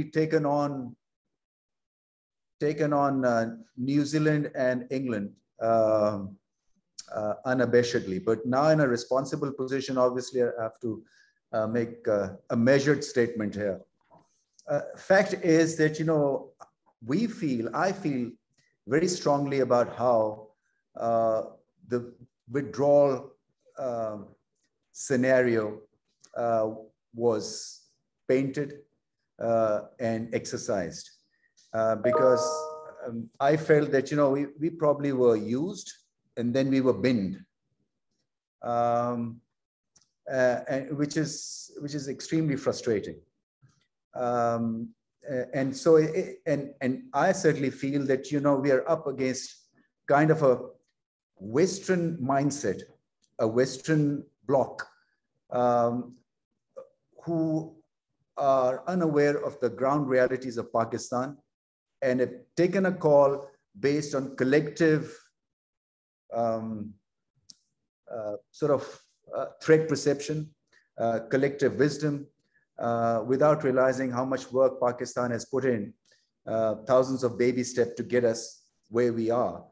taken on New Zealand and England unabashedly. But now in a responsible position, obviously I have to make a measured statement here. Fact is that, I feel very strongly about how the withdrawal scenario was painted and exercised, because I felt that, we probably were used and then we were binned, and which is extremely frustrating. And so, and I certainly feel that, we are up against kind of a Western mindset, a Western bloc, who are unaware of the ground realities of Pakistan and have taken a call based on collective threat perception, collective wisdom, without realizing how much work Pakistan has put in, thousands of baby steps to get us where we are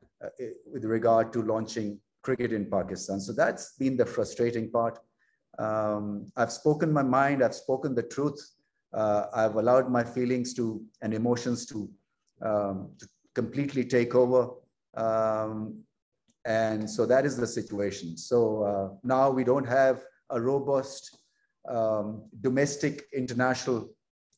with regard to launching cricket in Pakistan. So that's been the frustrating part. I've spoken my mind, I've spoken the truth. I've allowed my feelings and emotions to completely take over. And so that is the situation. So now we don't have a robust domestic international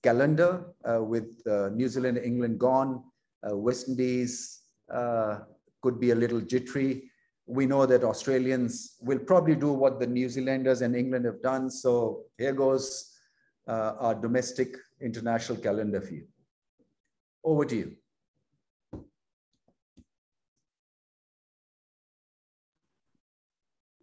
calendar with New Zealand, England gone, West Indies could be a little jittery. We know that Australians will probably do what the New Zealanders and England have done. So here goes our domestic international calendar for you. Over to you.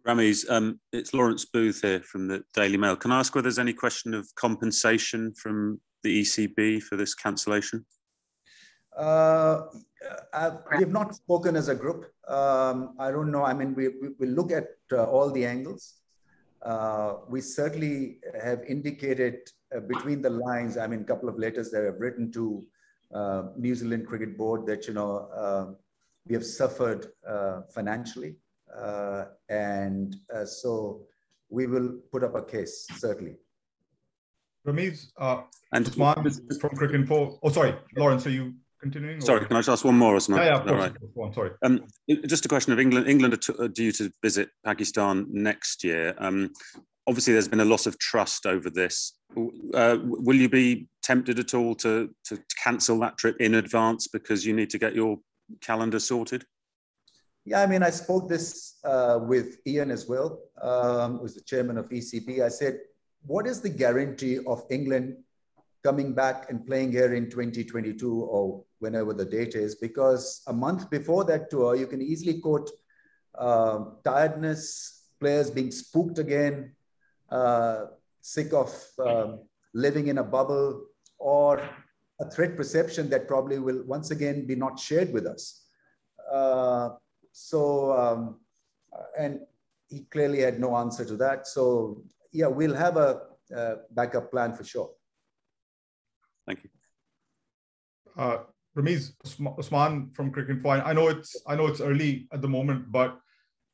Ramiz, it's Lawrence Booth here from the Daily Mail. Can I ask whether there's any question of compensation from the ECB for this cancellation? We have not spoken as a group. I don't know. I mean, we look at all the angles. We certainly have indicated between the lines. I mean, a couple of letters that I've written to New Zealand Cricket Board that, we have suffered financially. So we will put up a case, certainly. Ramiz, and Usman from Cricket Info. Oh, sorry, Lawrence, are you continuing? Sorry, can I just ask one more, Usman? Yeah, of course. Right. Sorry. Just a question of England. England are due to visit Pakistan next year. Obviously, there's been a loss of trust over this. Will you be tempted at all to cancel that trip in advance because you need to get your calendar sorted? Yeah, I mean, I spoke this with Ian as well, who's the chairman of ECB. I said, what is the guarantee of England coming back and playing here in 2022 or whenever the date is? Because a month before that tour, you can easily quote tiredness, players being spooked again, sick of living in a bubble, or a threat perception that probably will once again be not shared with us. And he clearly had no answer to that. So yeah, we'll have a backup plan for sure. Thank you. Ramiz, Usman from Cricket Info. I know it's early at the moment, but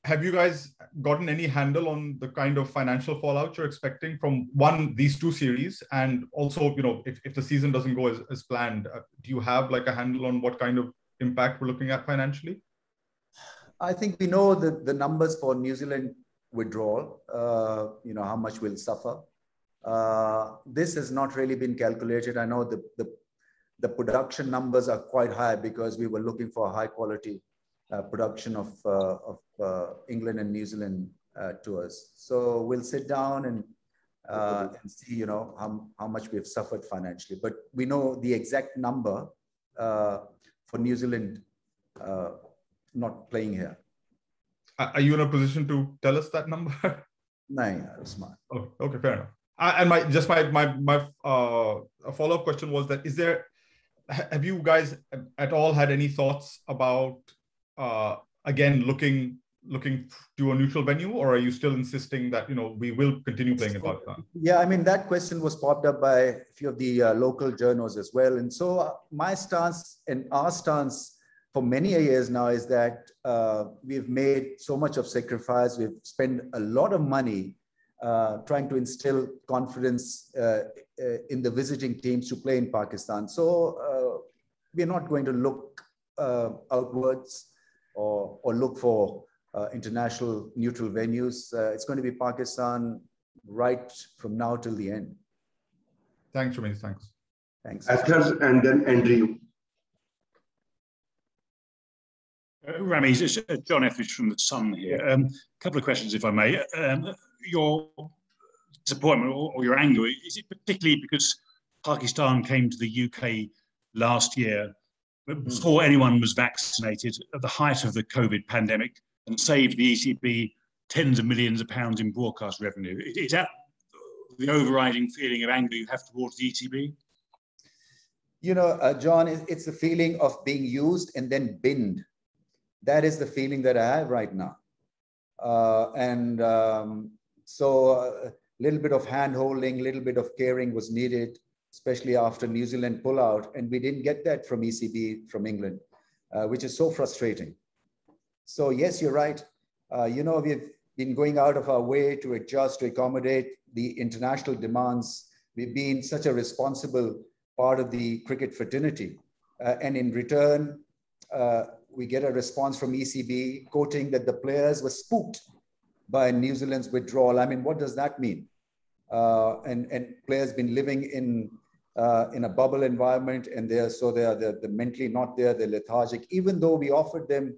have you guys gotten any handle on the kind of financial fallout you're expecting from these two series, and also, if the season doesn't go as planned, do you have like a handle on what kind of impact we're looking at financially? I think we know the numbers for New Zealand withdrawal, how much we'll suffer. This has not really been calculated. I know the production numbers are quite high because we were looking for a high quality production of England and New Zealand tours. So we'll sit down and see, how much we've suffered financially. But we know the exact number for New Zealand not playing here. Are you in a position to tell us that number? No, yeah, Usman. Oh, okay, fair enough. And my follow-up question was that have you guys at all had any thoughts about again looking looking to a neutral venue, or are you still insisting that, we will continue playing in Pakistan? Yeah, I mean, that question was popped up by a few of the local journals as well. And so my stance and our stance for many years now is that we've made so much of sacrifice. We've spent a lot of money trying to instill confidence in the visiting teams to play in Pakistan. So we're not going to look outwards or look for international neutral venues. It's going to be Pakistan right from now till the end. Thanks, Ramiz. Thanks. Thanks. Athers and then Andrew. Ramiz, it's John Etheridge from The Sun here. A couple of questions, if I may. Your disappointment or your anger, is it particularly because Pakistan came to the UK last year before anyone was vaccinated at the height of the COVID pandemic and saved the ECB tens of millions of pounds in broadcast revenue? Is that the overriding feeling of anger you have towards the ECB? John, it's the feeling of being used and then binned. That is the feeling that I have right now. So a little bit of hand-holding, a little bit of caring was needed, especially after New Zealand pullout. And we didn't get that from ECB, from England, which is so frustrating. So yes, you're right. We've been going out of our way to adjust, to accommodate the international demands. We've been such a responsible part of the cricket fraternity. And in return, we get a response from ECB quoting that the players were spooked by New Zealand's withdrawal. I mean, what does that mean? And players been living in a bubble environment, and they're mentally not there, they're lethargic, even though we offered them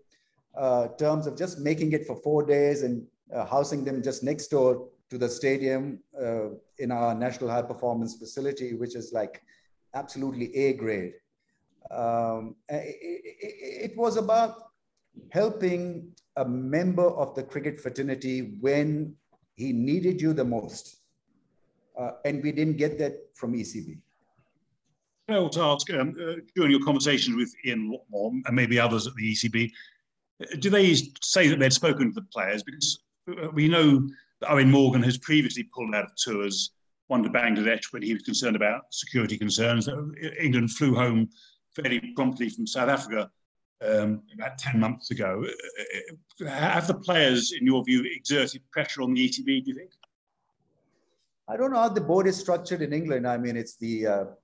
terms of just making it for 4 days and housing them just next door to the stadium in our national high performance facility, which is like absolutely A grade. It was about helping a member of the cricket fraternity when he needed you the most. And we didn't get that from ECB. I want to ask, during your conversations with Ian Watmore and maybe others at the ECB, do they say that they'd spoken to the players? Because we know that Owen Morgan has previously pulled out of tours, one to Bangladesh when he was concerned about security concerns. England flew home fairly promptly from South Africa about 10 months ago. Have the players, in your view, exerted pressure on the ECB, do you think? I don't know how the board is structured in England. I mean, it's the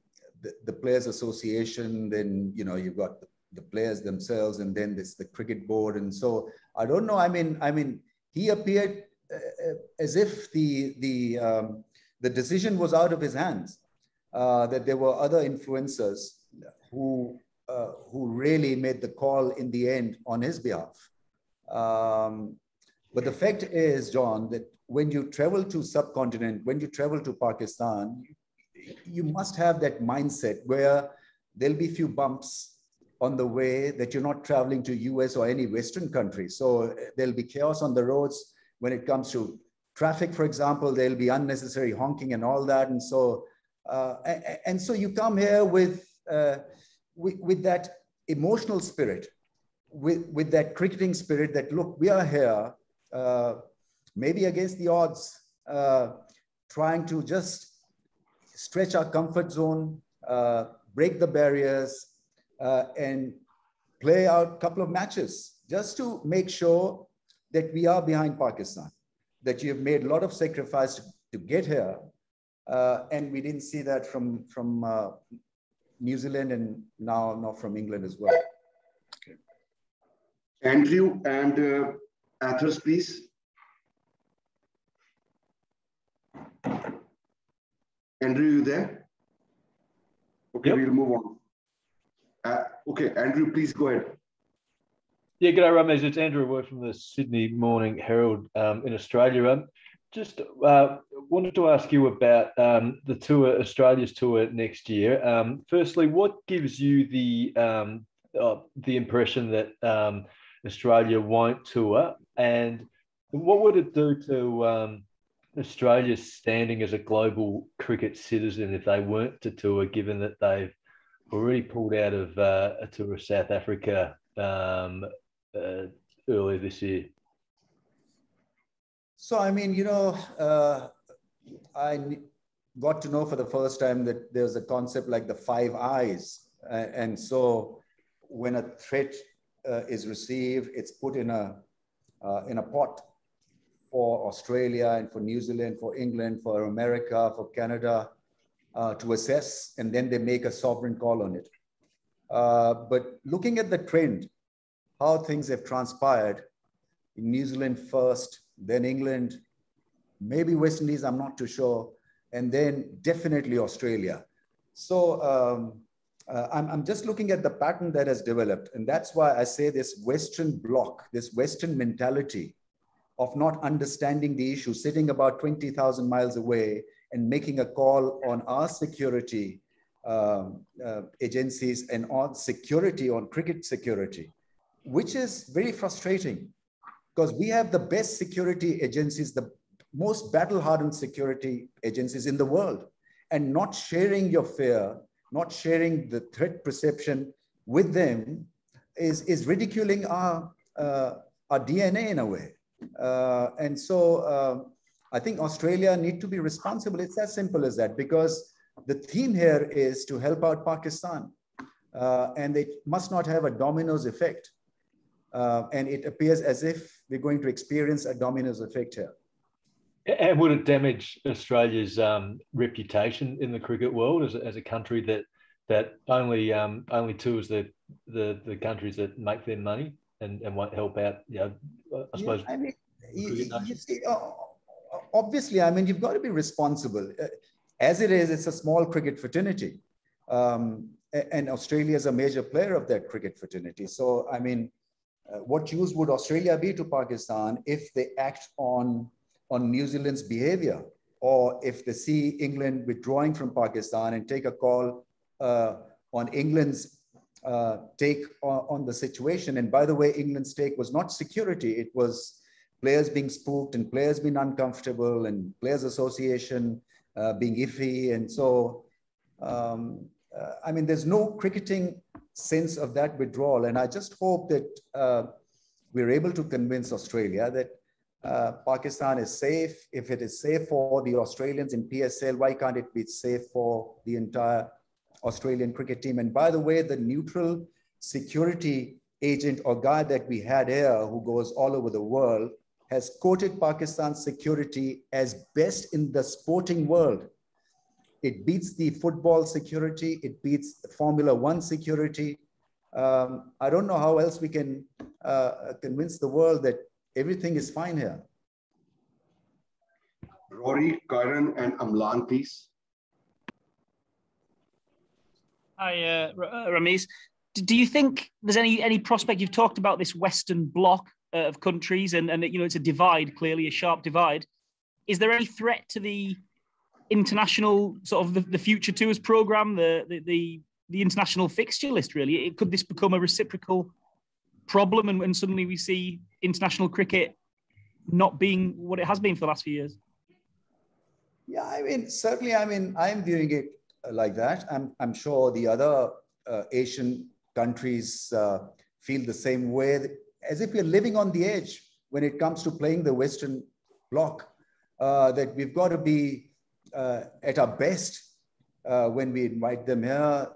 Players Association, then, you've got the players themselves, and then there's the cricket board. And so I don't know. I mean, he appeared as if the decision was out of his hands, that there were other influencers who really made the call in the end on his behalf. But the fact is, John, that when you travel to subcontinent, when you travel to Pakistan, you must have that mindset where there'll be few bumps on the way, that you're not traveling to US or any Western country. So there'll be chaos on the roads when it comes to traffic, for example. There'll be unnecessary honking and all that. And so you come here with that emotional spirit, with that cricketing spirit that, look, we are here, maybe against the odds, trying to just stretch our comfort zone, break the barriers, and play out a couple of matches just to make sure that we are behind Pakistan, that you have made a lot of sacrifice to get here. And we didn't see that from New Zealand, and now not from England as well. Okay. Andrew and Athers, please. Andrew, you there? Okay, yep. We'll move on. Okay, Andrew, please go ahead. Yeah, g'day, Ramiz. It's Andrew Wood from the Sydney Morning Herald in Australia. Just wanted to ask you about the tour, Australia's tour next year. Firstly, what gives you the impression that Australia won't tour, and what would it do to Australia's standing as a global cricket citizen if they weren't to tour, given that they've already pulled out of a tour of South Africa earlier this year? So, I mean, I got to know for the first time that there's a concept like the 5 eyes. And so when a threat is received, it's put in a pot for Australia and for New Zealand, for England, for America, for Canada to assess, and then they make a sovereign call on it. But looking at the trend, how things have transpired, in New Zealand first, then England, maybe West Indies, I'm not too sure, and then definitely Australia. So I'm just looking at the pattern that has developed, and that's why I say this Western bloc, this Western mentality of not understanding the issue, sitting about 20,000 miles away and making a call on our security agencies and on security, on cricket security, which is very frustrating because we have the best security agencies, the most battle-hardened security agencies in the world, and not sharing your fear, not sharing the threat perception with them is ridiculing our DNA in a way. And so I think Australia need to be responsible. It's as simple as that, because the theme here is to help out Pakistan, and it must not have a dominoes effect. And it appears as if we're going to experience a dominoes effect here. And would it damage Australia's reputation in the cricket world as a country that only tours the countries that make their money and won't help out? I suppose. Yeah, I mean, you see, obviously, I mean, you've got to be responsible. As it is, it's a small cricket fraternity, and Australia is a major player of that cricket fraternity. So, I mean, what use would Australia be to Pakistan if they act on New Zealand's behavior, or if they see England withdrawing from Pakistan and take a call on England's take on the situation? And by the way, England's take was not security. It was players being spooked and players being uncomfortable and players association being iffy. And so, I mean, there's no cricketing sense of that withdrawal. And I just hope that we're able to convince Australia that Pakistan is safe. If it is safe for the Australians in PSL, why can't it be safe for the entire Australian cricket team? And by the way, the neutral security agent or guy that we had here, who goes all over the world, has quoted Pakistan's security as best in the sporting world. It beats the football security. It beats the Formula One security. I don't know how else we can convince the world that everything is fine here. Rory, Karan, and Amlan, please. Hi, Ramiz. Do you think there's any prospect? You've talked about this Western bloc of countries, and it's a divide, clearly a sharp divide. Is there any threat to the international sort of the future tours program, the international fixture list? Really, could this become a reciprocal problem, and suddenly we see international cricket not being what it has been for the last few years? Yeah, I mean, certainly. I mean, I'm viewing it like that. I'm sure the other Asian countries feel the same way, as if we're living on the edge when it comes to playing the Western bloc, that we've got to be at our best when we invite them here.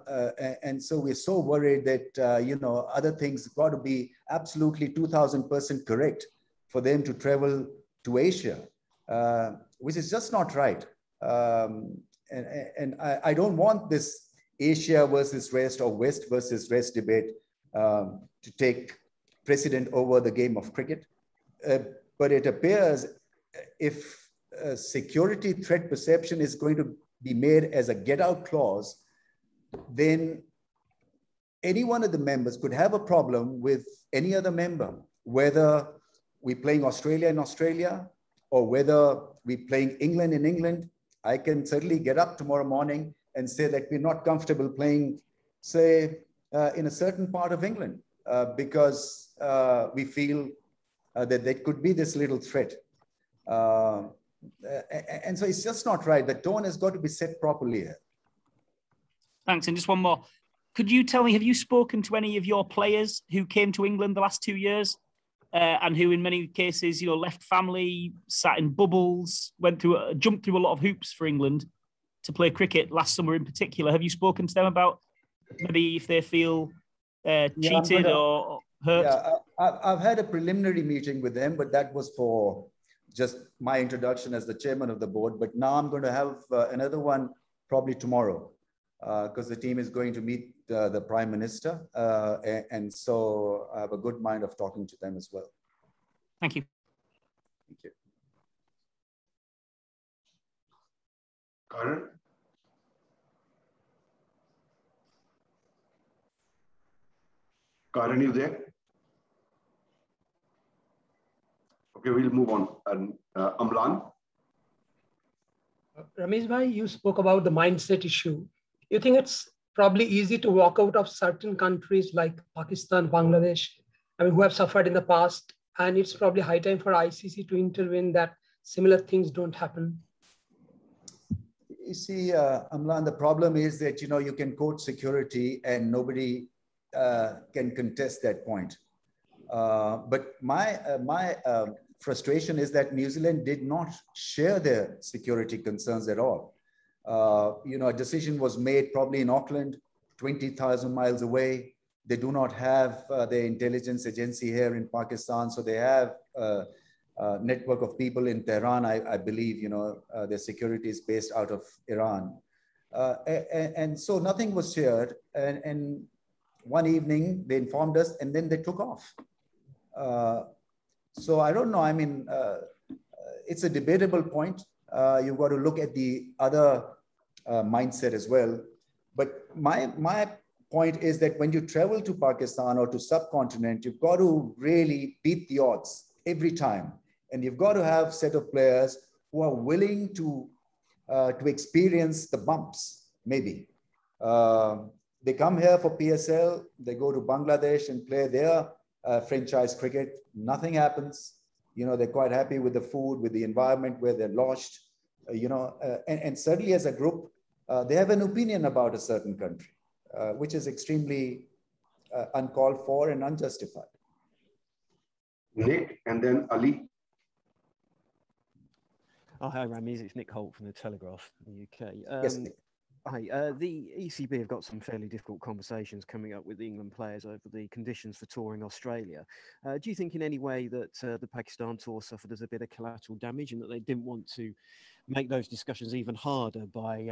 And so we're so worried that, other things got to be absolutely 2000% correct for them to travel to Asia, which is just not right. And I don't want this Asia versus West or West versus West debate to take precedent over the game of cricket. But it appears if security threat perception is going to be made as a get-out clause, then any one of the members could have a problem with any other member, whether we're playing Australia in Australia or whether we're playing England in England. I can certainly get up tomorrow morning and say that we're not comfortable playing, say, in a certain part of England because we feel that there could be this little threat. And so it's just not right. The tone has got to be set properly here. Thanks. And just one more. Could you tell me, have you spoken to any of your players who came to England the last 2 years and who in many cases, left family, sat in bubbles, jumped through a lot of hoops for England to play cricket last summer in particular. Have you spoken to them about maybe if they feel cheated or hurt? Yeah, I've had a preliminary meeting with them, but that was for just my introduction as the chairman of the board. But now I'm going to have another one probably tomorrow, because the team is going to meet the Prime Minister. And so I have a good mind of talking to them as well. Thank you. Thank you. Karan? Karan, you there? Okay, we'll move on. And Amlan? Ramiz bhai, you spoke about the mindset issue. You think it's probably easy to walk out of certain countries like Pakistan, Bangladesh, who have suffered in the past, and it's probably high time for ICC to intervene that similar things don't happen? You see, Amlan, the problem is that, you can quote security and nobody can contest that point. But my frustration is that New Zealand did not share their security concerns at all. A decision was made probably in Auckland, 20,000 miles away. They do not have their intelligence agency here in Pakistan. So they have a network of people in Tehran, I believe, their security is based out of Iran. And so nothing was shared. And one evening they informed us and then they took off. So I don't know. It's a debatable point. You've got to look at the other mindset as well. But my point is that when you travel to Pakistan or to subcontinent, you've got to really beat the odds every time. And you've got to have a set of players who are willing to experience the bumps, maybe. They come here for PSL, they go to Bangladesh and play their franchise cricket. Nothing happens. They're quite happy with the food, with the environment where they're lodged, and certainly as a group, they have an opinion about a certain country, which is extremely uncalled for and unjustified. Nick, and then Ali. Oh, hi, Ramiz. It's Nick Holt from the Telegraph in the UK. Yes, Nick. Hi, the ECB have got some fairly difficult conversations coming up with the England players over the conditions for touring Australia. Do you think in any way that the Pakistan tour suffered as a bit of collateral damage and that they didn't want to make those discussions even harder by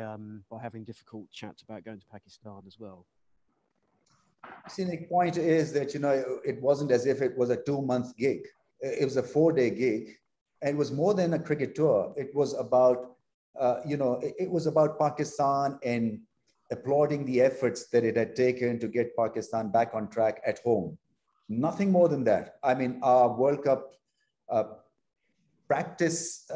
having difficult chats about going to Pakistan as well? See, the point is that, it wasn't as if it was a 2-month gig. It was a 4-day gig. And it was more than a cricket tour. It was about it was about Pakistan and applauding the efforts that it had taken to get Pakistan back on track at home. Nothing more than that. Our World Cup practice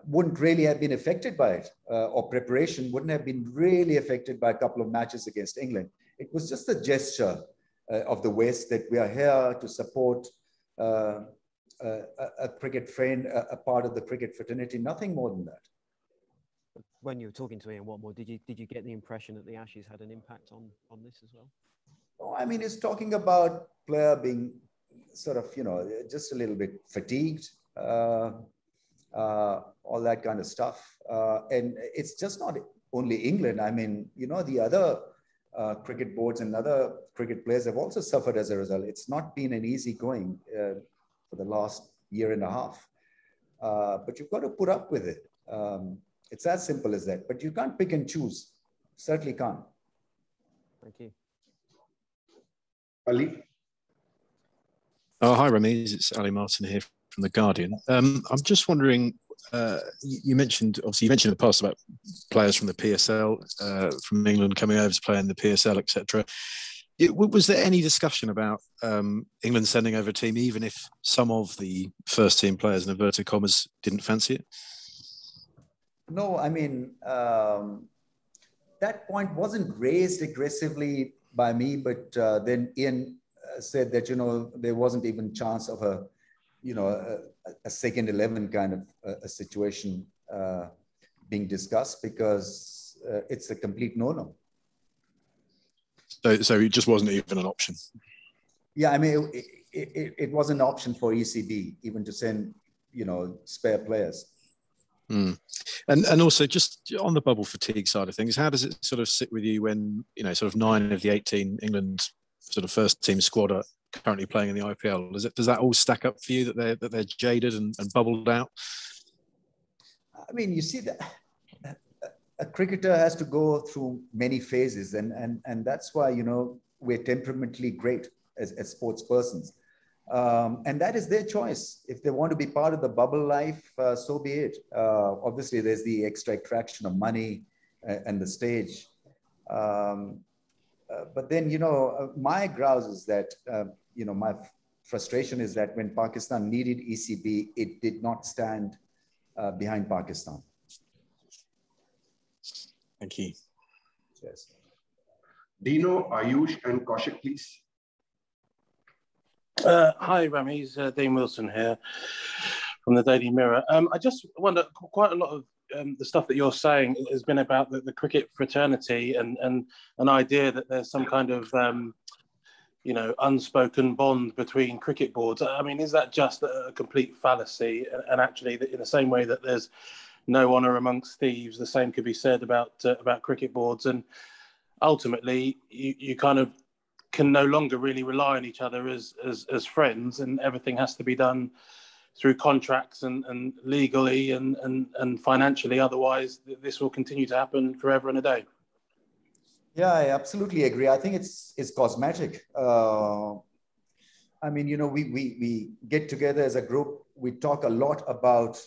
wouldn't really have been affected by it, or preparation wouldn't have been really affected by a couple of matches against England. It was just a gesture of the West that we are here to support a cricket friend, a part of the cricket fraternity, nothing more than that. When you were talking to Ian Watmore, did you get the impression that the Ashes had an impact on this as well? Oh, it's talking about player being sort of, just a little bit fatigued, all that kind of stuff. And it's just not only England. The other cricket boards and other cricket players have also suffered as a result. It's not been an easy going for the last year and a half. But you've got to put up with it. It's as simple as that. But you can't pick and choose. Certainly can't. Thank you. Ali? Oh, hi, Ramiz. It's Ali Martin here from The Guardian. I'm just wondering, you mentioned in the past about players from the PSL, from England coming over to play in the PSL, etc. Was there any discussion about England sending over a team, even if some of the first team players, in inverted commas, didn't fancy it? No, that point wasn't raised aggressively by me, but then Ian said that, there wasn't even chance of a second 11 kind of a situation being discussed because it's a complete no-no. So it just wasn't even an option. Yeah, it was an option for ECB even to send, spare players. Mm. And also just on the bubble fatigue side of things, how does it sort of sit with you when, sort of 9 of the 18 England sort of first team squad are currently playing in the IPL? Does that all stack up for you that they're jaded and bubbled out? I mean, you see that a cricketer has to go through many phases, and that's why, we're temperamentally great as sports persons. And that is their choice. If they want to be part of the bubble life, so be it. Obviously, there's the extra attraction of money and the stage. But then, my grouse is that, my frustration is that when Pakistan needed ECB, it did not stand behind Pakistan. Thank you. Yes. Dino, Ayush, and Kaushik, please. Hi, Ramiz. Dean Wilson here from the Daily Mirror. I just wonder, quite a lot of the stuff that you're saying has been about the cricket fraternity and an idea that there's some kind of, unspoken bond between cricket boards. I mean, is that just a complete fallacy? And actually, in the same way that there's no honour amongst thieves, the same could be said about cricket boards. And ultimately, you kind of can no longer really rely on each other as friends, and everything has to be done through contracts and legally and financially. Otherwise, this will continue to happen forever and a day. Yeah, I absolutely agree. I think it's cosmetic. I mean, we get together as a group. We talk a lot about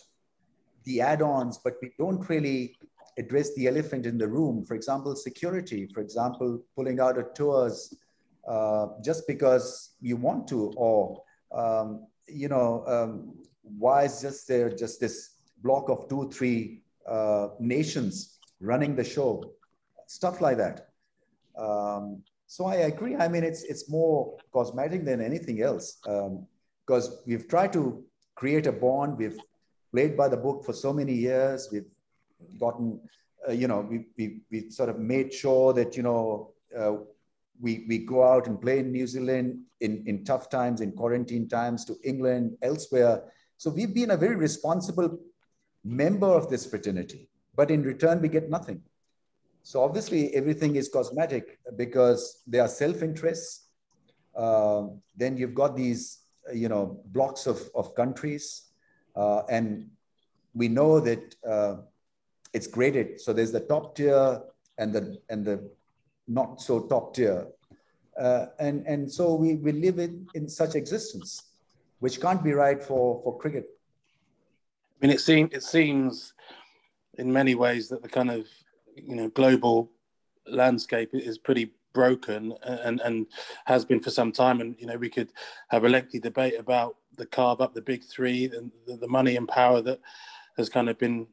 the add-ons, but we don't really address the elephant in the room. For example, security. For example, pulling out of tours just because you want to, or why is there just this block of 2-3 nations running the show, stuff like that. So I agree. I mean, it's more cosmetic than anything else, because we've tried to create a bond. We've played by the book for so many years. We've gotten, we sort of made sure that, we go out and play in New Zealand in tough times, in quarantine times, to England, elsewhere. So we've been a very responsible member of this fraternity, but in return, we get nothing. So obviously everything is cosmetic because there are self-interests. Then you've got these, blocks of countries, and we know that it's graded. So there's the top tier and the not so top tier. And so we live in such existence, which can't be right for cricket. I mean, it seems in many ways that the kind of, global landscape is pretty broken and has been for some time. And, we could have a lengthy debate about the carve up the big three and the money and power that has kind of been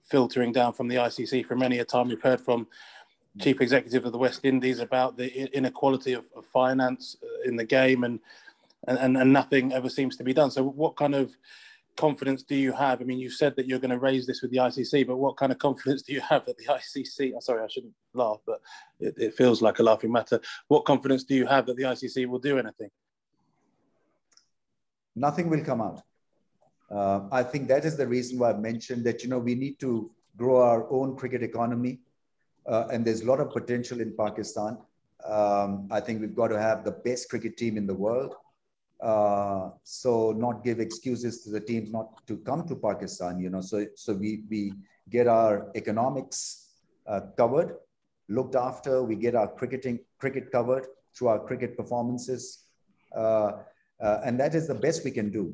filtering down from the ICC for many a time. We've heard from Chief Executive of the West Indies about the inequality of finance in the game, and nothing ever seems to be done. So what kind of confidence do you have? I mean, you said that you're going to raise this with the ICC, but what kind of confidence do you have that the ICC, I'm sorry, I shouldn't laugh, but it feels like a laughing matter. What confidence do you have that the ICC will do anything? Nothing will come out. I think that is the reason why I mentioned that, we need to grow our own cricket economy. And there's a lot of potential in Pakistan. I think we've got to have the best cricket team in the world. So not give excuses to the teams not to come to Pakistan, so we get our economics covered, looked after. We get our cricket covered through our cricket performances. And that is the best we can do.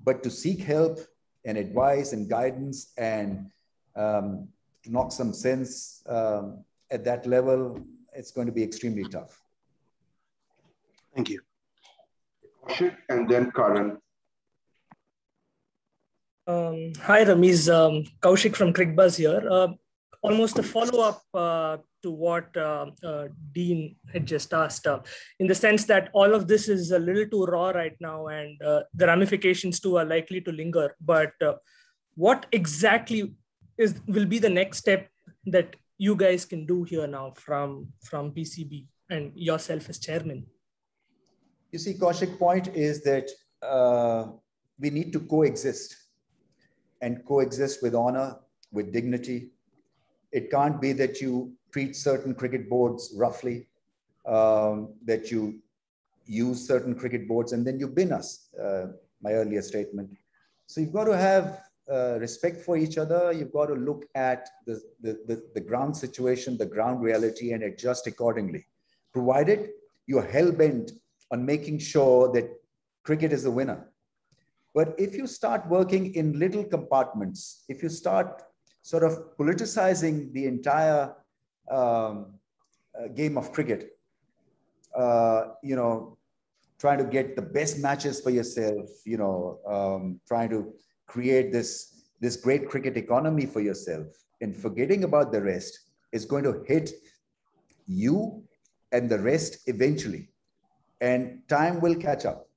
But to seek help and advice and guidance and to knock some sense at that level, it's going to be extremely tough. Thank you. Kaushik and then Karan. Hi, Ramiz. Kaushik from CricBuzz here. Almost a follow-up to what Dean had just asked, in the sense that all of this is a little too raw right now, and the ramifications too are likely to linger. But what exactly will be the next step that you guys can do here now from PCB and yourself as chairman? You see, Kaushik's point is that we need to coexist and coexist with honor, with dignity. It can't be that you treat certain cricket boards roughly, that you use certain cricket boards and then you bin us, my earlier statement. So you've got to have respect for each other. You've got to look at the ground situation, the ground reality, and adjust accordingly, provided you're hell-bent on making sure that cricket is the winner. But if you start working in little compartments, if you start sort of politicizing the entire game of cricket, you know, trying to get the best matches for yourself, you know, trying to create this great cricket economy for yourself, and forgetting about the rest, is going to hit you and the rest eventually, and time will catch up.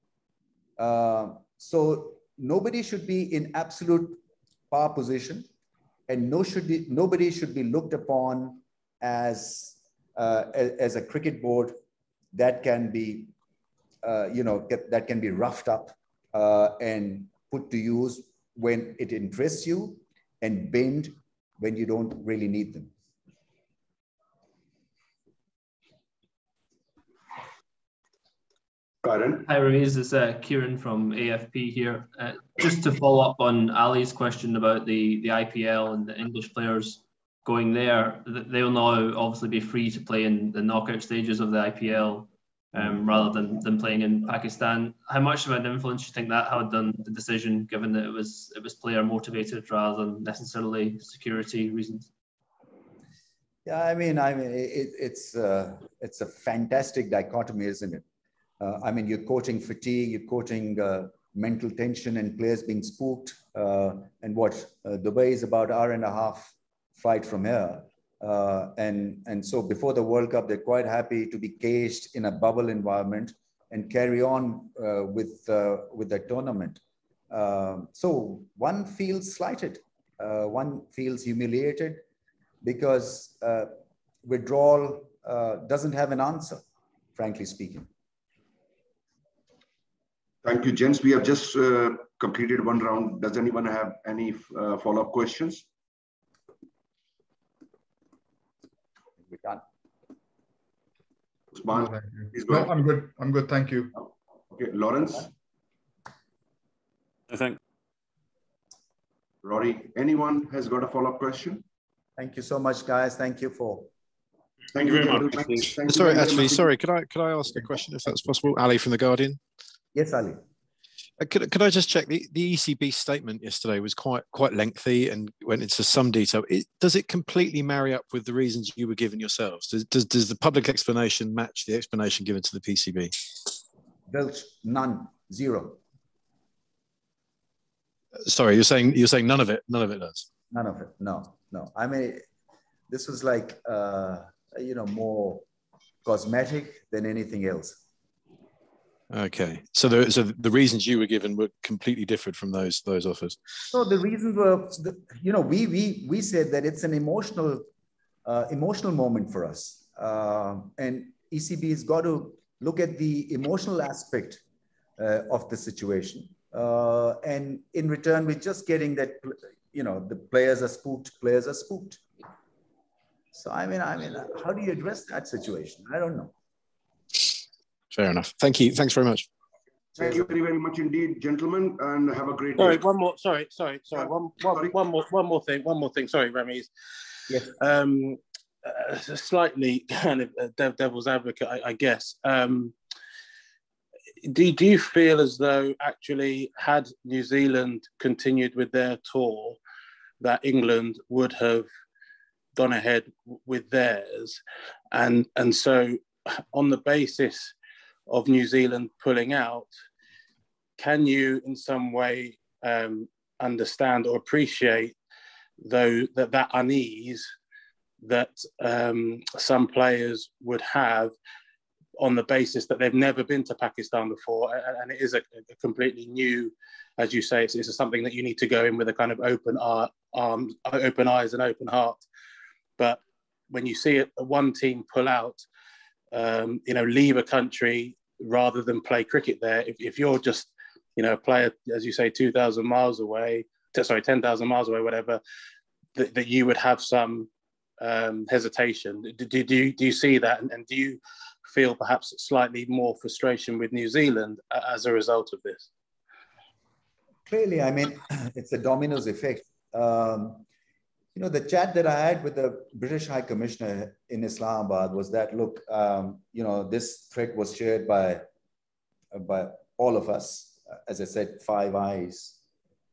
So nobody should be in absolute power position, and nobody should be looked upon as a cricket board that can be, you know, that can be roughed up and put to use when it interests you, and bend when you don't really need them. Karan? Hi, Ramiz. It's Kieran from AFP here. Just to follow up on Ali's question about the IPL and the English players going there, they'll now obviously be free to play in the knockout stages of the IPL rather than playing in Pakistan. How much of an influence do you think that had on the decision, given that it was player motivated rather than necessarily security reasons? Yeah, I mean, it's a fantastic dichotomy, isn't it? I mean, you're quoting fatigue, you're quoting mental tension and players being spooked. And what Dubai is about an hour and a half flight from here. And so before the World Cup, they're quite happy to be caged in a bubble environment and carry on with the tournament. So one feels slighted, one feels humiliated, because withdrawal doesn't have an answer, frankly speaking. Thank you, gents. We have just completed one round. Does anyone have any follow-up questions? We're done. Usman, No, please go ahead. I'm good. I'm good. Thank you. Okay, Lawrence? I think. Rory, anyone has got a follow-up question? Thank you so much, guys. Thank you for. Thank you very much. Sorry, actually, sorry. Could I ask a question, if that's possible? Ali from The Guardian. Yes, Ali. Could I just check, the ECB statement yesterday was quite lengthy and went into some detail. Does it completely marry up with the reasons you were given yourselves? Does the public explanation match the explanation given to the PCB? Belch, none, zero. Sorry, you're saying none of it does. None of it. No. I mean, this was like you know, more cosmetic than anything else. Okay, so the reasons you were given were completely different from those offers. So the reasons were, you know, we said that it's an emotional moment for us, and ECB has got to look at the emotional aspect of the situation, and in return, we're just getting that, you know, the players are spooked. So I mean, how do you address that situation? I don't know. Fair enough. Thank you. Thanks very much. Thank you very, very much indeed, gentlemen, and have a great Sorry, day. one more. Sorry. One more thing. Sorry, Ramiz. Yes. Slightly kind of devil's advocate, I guess. Do you feel as though actually, had New Zealand continued with their tour, that England would have gone ahead with theirs, and so on the basis of New Zealand pulling out, can you in some way understand or appreciate though that unease that some players would have on the basis that they've never been to Pakistan before, and it is a completely new, as you say, it's something that you need to go in with a kind of open eyes and open heart. But when you see one team pull out, you know, leave a country rather than play cricket there. If you're just, you know, a player, as you say, 2,000 miles away, sorry, 10,000 miles away, whatever, that you would have some hesitation. Do you see that? And do you feel perhaps slightly more frustration with New Zealand as a result of this? Clearly, I mean, it's a dominoes effect. You know, the chat that I had with the British High Commissioner in Islamabad was that, look, you know, this threat was shared by all of us, as I said, Five Eyes,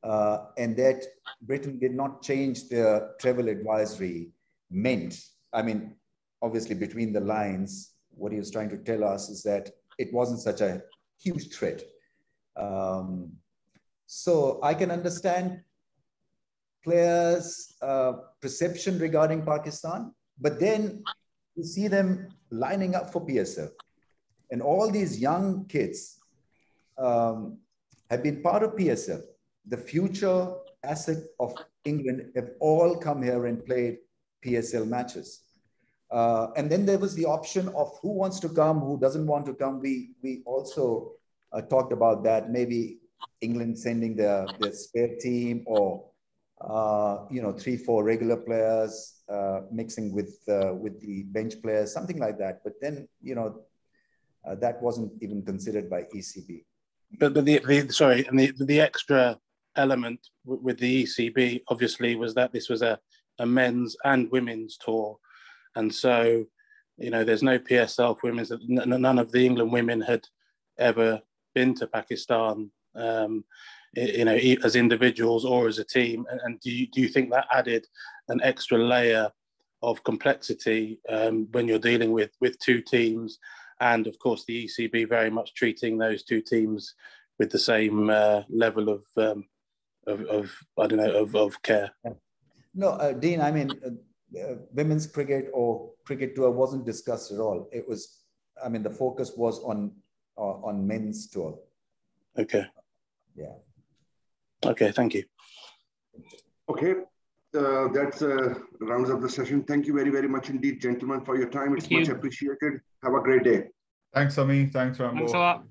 and that Britain did not change their travel advisory meant, I mean, obviously between the lines, what he was trying to tell us is that it wasn't such a huge threat. So I can understand players' perception regarding Pakistan, but then you see them lining up for PSL. And all these young kids have been part of PSL. The future asset of England have all come here and played PSL matches. And then there was the option of who wants to come, who doesn't want to come. We also talked about that, maybe England sending their spare team, or you know, 3-4 regular players mixing with the bench players, something like that. But then, you know, that wasn't even considered by ECB. But the extra element with the ECB obviously was that this was a men's and women's tour, and so, you know, there's no PSL for women's. None of the England women had ever been to Pakistan, you know, as individuals or as a team. And do you think that added an extra layer of complexity when you're dealing with two teams, and of course the ECB very much treating those two teams with the same level of I don't know, of care? No, Dean, I mean, women's cricket or cricket tour wasn't discussed at all. It was, I mean, the focus was on men's tour. Okay. Yeah. Okay, thank you. Okay, that's rounds up the session. Thank you very, very much indeed, gentlemen, for your time. It's much appreciated. Have a great day. Thanks, Ami. Thanks, Rambo. Thanks a lot.